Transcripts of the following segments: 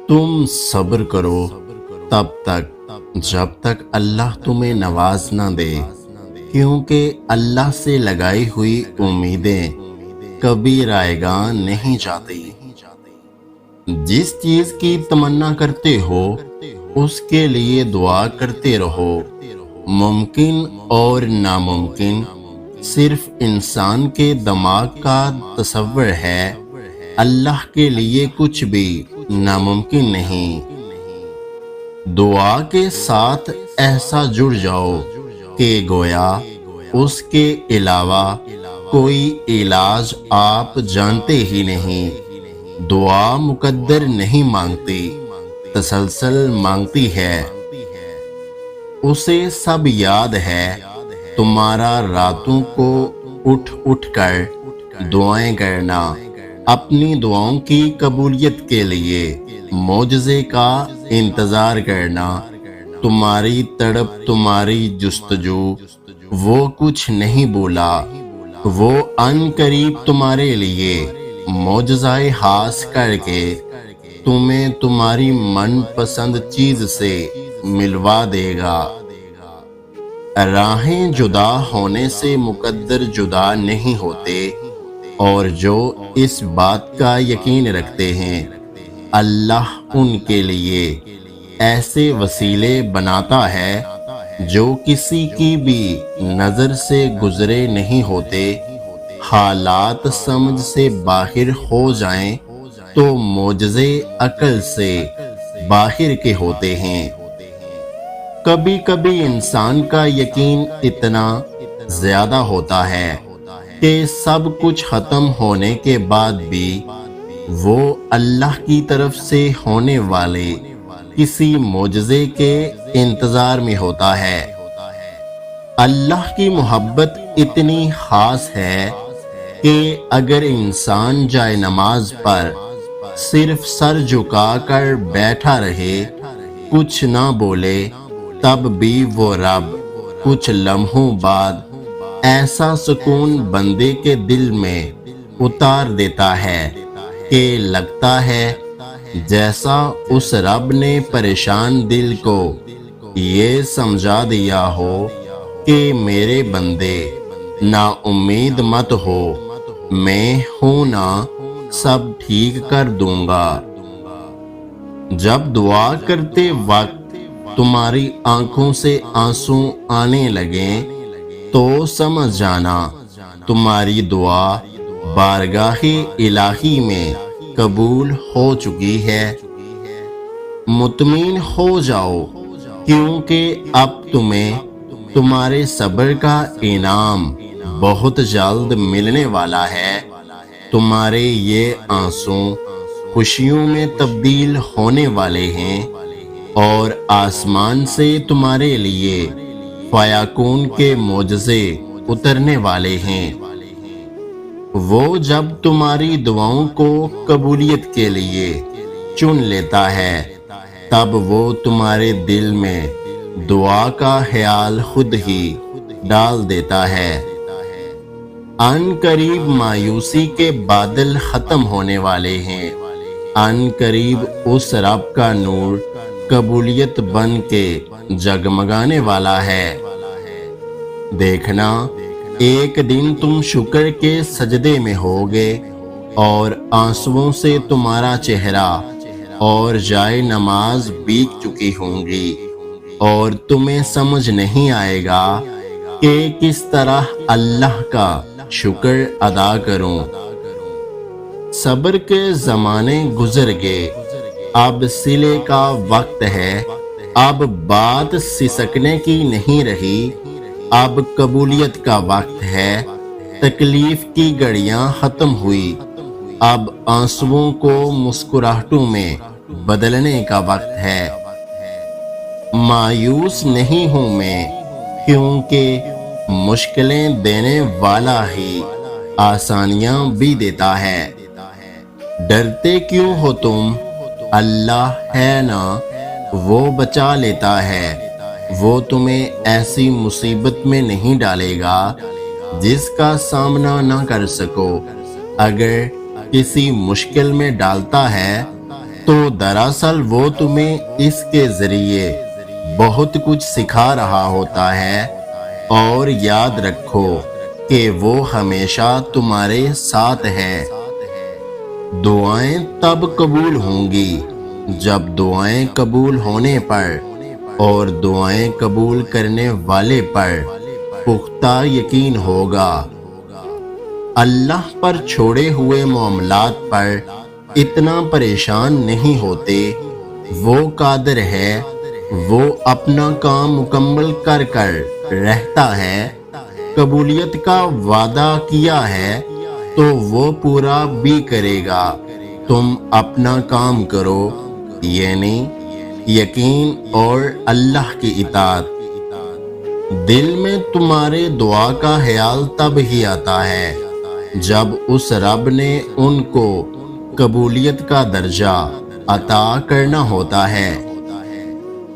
تم صبر کرو تب تک جب تک اللہ تمہیں نواز نہ دے، کیونکہ اللہ سے لگائی ہوئی امیدیں کبھی رائیگاں نہیں جاتی۔ جس چیز کی تمنا کرتے ہو اس کے لیے دعا کرتے رہو۔ ممکن اور ناممکن صرف انسان کے دماغ کا تصور ہے، اللہ کے لیے کچھ بھی ناممکن نہیں۔ دعا کے ساتھ ایسا جڑ جاؤ کہ گویا اس کے علاوہ کوئی علاج آپ جانتے ہی نہیں۔ دعا مقدر نہیں مانگتی، تسلسل مانگتی ہے۔ اسے سب یاد ہے، تمہارا راتوں کو اٹھ اٹھ کر دعائیں کرنا، اپنی دعاؤں کی قبولیت کے لیے معجزے کا انتظار کرنا، تمہاری تڑپ تمہاری جستجو، وہ کچھ نہیں بولا، وہ ان قریب تمہارے لیے معجزہ خاص کر کے تمہیں تمہاری من پسند چیز سے ملوا دے گا۔ راہیں جدا ہونے سے مقدر جدا نہیں ہوتے، اور جو اس بات کا یقین رکھتے ہیں اللہ ان کے لیے ایسے وسیلے بناتا ہے جو کسی کی بھی نظر سے گزرے نہیں ہوتے۔ حالات سمجھ سے باہر ہو جائیں تو معجزے عقل سے باہر کے ہوتے ہیں۔ کبھی کبھی انسان کا یقین اتنا زیادہ ہوتا ہے کہ سب کچھ ختم ہونے کے بعد بھی وہ اللہ کی طرف سے ہونے والے کسی معجزے کے انتظار میں ہوتا ہے۔ اللہ کی محبت اتنی خاص ہے کہ اگر انسان جائے نماز پر صرف سر جھکا کر بیٹھا رہے، کچھ نہ بولے، تب بھی وہ رب کچھ لمحوں بعد ایسا سکون بندے کے دل میں اتار دیتا ہے کہ لگتا ہے جیسا اس رب نے پریشان دل کو یہ سمجھا دیا ہو کہ میرے بندے نا امید مت ہو، میں ہوں نا، سب ٹھیک کر دوں گا۔ جب دعا کرتے وقت تمہاری آنکھوں سے آنسو آنے لگیں تو سمجھ جانا تمہاری دعا بارگاہ الہی میں قبول ہو چکی ہے۔ مطمئن ہو جاؤ، کیونکہ اب تمہیں تمہارے صبر کا انعام بہت جلد ملنے والا ہے۔ تمہارے یہ آنسو خوشیوں میں تبدیل ہونے والے ہیں، اور آسمان سے تمہارے لیے فیاکون کے معجزے اترنے والے ہیں۔ وہ جب تمہاری دعاؤں کو قبولیت کے لیے چن لیتا ہے، تب وہ تمہارے دل میں دعا کا خیال خود ہی ڈال دیتا ہے۔ ان قریب مایوسی کے بادل ختم ہونے والے ہیں، ان قریب اس رب کا نور قبولیت بن کے جگمگانے والا ہے۔ دیکھنا ایک دن تم شکر کے سجدے میں ہوگے، اور آنسوؤں سے تمہارا چہرہ اور جائے نماز بیت چکی ہوں گی، اور تمہیں سمجھ نہیں آئے گا کہ کس طرح اللہ کا شکر ادا کروں۔ صبر کے زمانے گزر گئے، اب صلے کا وقت ہے۔ اب بات سسکنے کی نہیں رہی، اب قبولیت کا وقت ہے۔ تکلیف کی گھڑیاں ختم ہوئی، اب آنسوؤں کو مسکراہٹوں میں بدلنے کا وقت ہے۔ مایوس نہیں ہوں میں، کیونکہ مشکلیں دینے والا ہی آسانیاں بھی دیتا ہے۔ ڈرتے کیوں ہو تم؟ اللہ ہے نا، وہ بچا لیتا ہے۔ وہ تمہیں ایسی مصیبت میں نہیں ڈالے گا جس کا سامنا نہ کر سکو۔ اگر کسی مشکل میں ڈالتا ہے تو دراصل وہ تمہیں اس کے ذریعے بہت کچھ سکھا رہا ہوتا ہے، اور یاد رکھو کہ وہ ہمیشہ تمہارے ساتھ ہے۔ دعائیں تب قبول ہوں گی جب دعائیں قبول ہونے پر اور دعائیں قبول کرنے والے پر پختہ یقین ہوگا۔ اللہ پر چھوڑے ہوئے معاملات پر اتنا پریشان نہیں ہوتے، وہ قادر ہے، وہ اپنا کام مکمل کر رہتا ہے۔ قبولیت کا وعدہ کیا ہے تو وہ پورا بھی کرے گا۔ تم اپنا کام کرو، یعنی یقین اور اللہ کی اطاعت۔ دل میں تمہارے دعا کا خیال تب ہی آتا ہے جب اس رب نے ان کو قبولیت کا درجہ عطا کرنا ہوتا ہے۔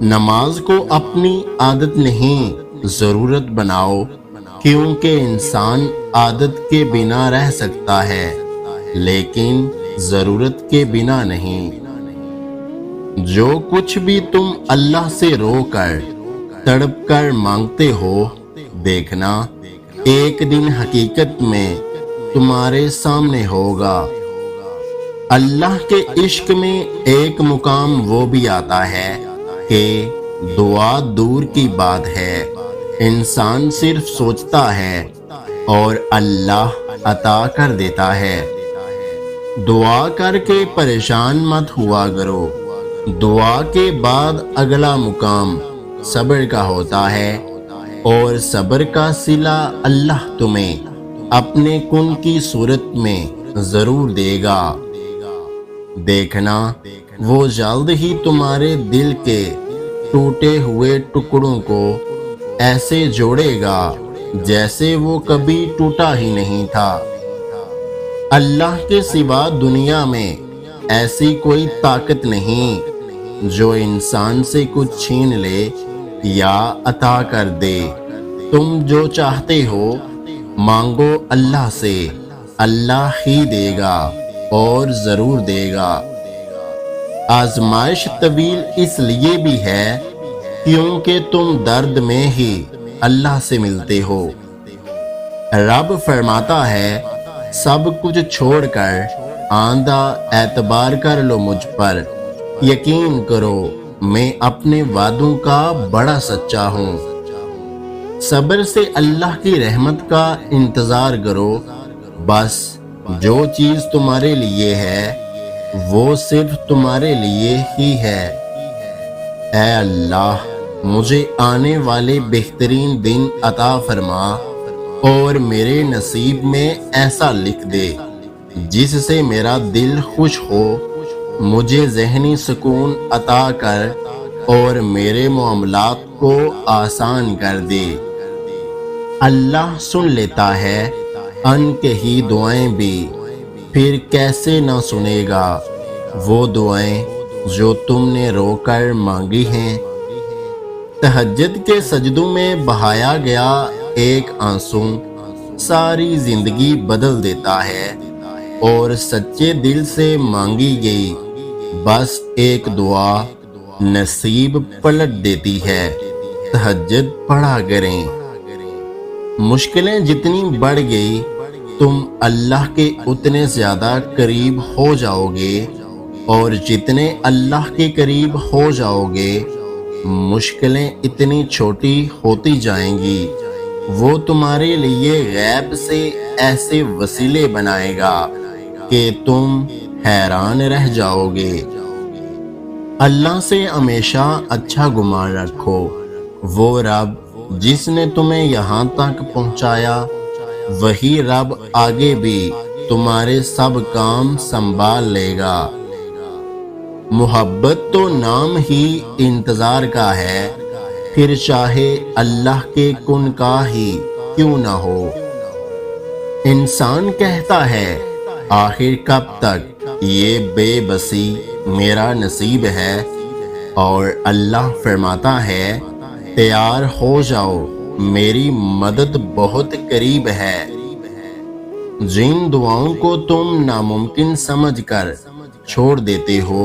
نماز کو اپنی عادت نہیں، ضرورت بناؤ، کیونکہ انسان عادت کے بنا رہ سکتا ہے لیکن ضرورت کے بنا نہیں۔ جو کچھ بھی تم اللہ سے رو کر تڑپ کر مانگتے ہو، دیکھنا ایک دن حقیقت میں تمہارے سامنے ہوگا۔ اللہ کے عشق میں ایک مقام وہ بھی آتا ہے کہ دعا دور کی بات ہے، انسان صرف سوچتا ہے اور اللہ عطا کر دیتا ہے۔ دعا کر کے پریشان مت ہوا کرو۔ دعا کے بعد اگلا مقام صبر کا ہوتا ہے، اور صبر کا صلہ اللہ تمہیں اپنے کن کی صورت میں ضرور دے گا۔ دیکھنا وہ جلد ہی تمہارے دل کے ٹوٹے ہوئے ٹکڑوں کو ایسے جوڑے گا جیسے وہ کبھی ٹوٹا ہی نہیں تھا۔ اللہ کے سوا دنیا میں ایسی کوئی طاقت نہیں جو انسان سے کچھ چھین لے یا عطا کر دے۔ تم جو چاہتے ہو مانگو اللہ سے، اللہ ہی دے گا اور ضرور دے گا۔ آزمائش طویل اس لیے بھی ہے کیونکہ تم درد میں ہی اللہ سے ملتے ہو۔ رب فرماتا ہے، سب کچھ چھوڑ کر آندھا اعتبار کر لو مجھ پر، یقین کرو میں اپنے وعدوں کا بڑا سچا ہوں۔ صبر سے اللہ کی رحمت کا انتظار کرو۔ بس جو چیز تمہارے لیے ہے وہ صرف تمہارے لیے ہی ہے۔ اے اللہ، مجھے آنے والے بہترین دن عطا فرما اور میرے نصیب میں ایسا لکھ دے جس سے میرا دل خوش ہو، مجھے ذہنی سکون عطا کر اور میرے معاملات کو آسان کر دے۔ اللہ سن لیتا ہے ان کہی دعائیں بھی، پھر کیسے نہ سنے گا وہ دعائیں جو تم نے رو کر مانگی ہیں۔ تہجد کے سجدوں میں بہایا گیا ایک آنسو ساری زندگی بدل دیتا ہے، اور سچے دل سے مانگی گئی بس ایک دعا نصیب پلٹ دیتی ہے۔ تہجد پڑھا کریں۔ مشکلیں جتنی بڑھ گئی تم اللہ کے اتنے زیادہ قریب ہو جاؤ گے، اور جتنے اللہ کے قریب ہو جاؤ گے مشکلیں اتنی چھوٹی ہوتی جائیں گی۔ وہ تمہارے لیے غیب سے ایسے وسیلے بنائے گا کہ تم حیران رہ جاؤ گے۔ اللہ سے ہمیشہ اچھا گمان رکھو۔ وہ رب جس نے تمہیں یہاں تک پہنچایا، وہی رب آگے بھی تمہارے سب کام سنبھال لے گا۔ محبت تو نام ہی انتظار کا ہے، پھر چاہے اللہ کے کن کا ہی کیوں نہ ہو۔ انسان کہتا ہے آخر کب تک یہ بے بسی میرا نصیب ہے، اور اللہ فرماتا ہے تیار ہو جاؤ میری مدد بہت قریب ہے۔ جن دعاؤں کو تم ناممکن سمجھ کر چھوڑ دیتے ہو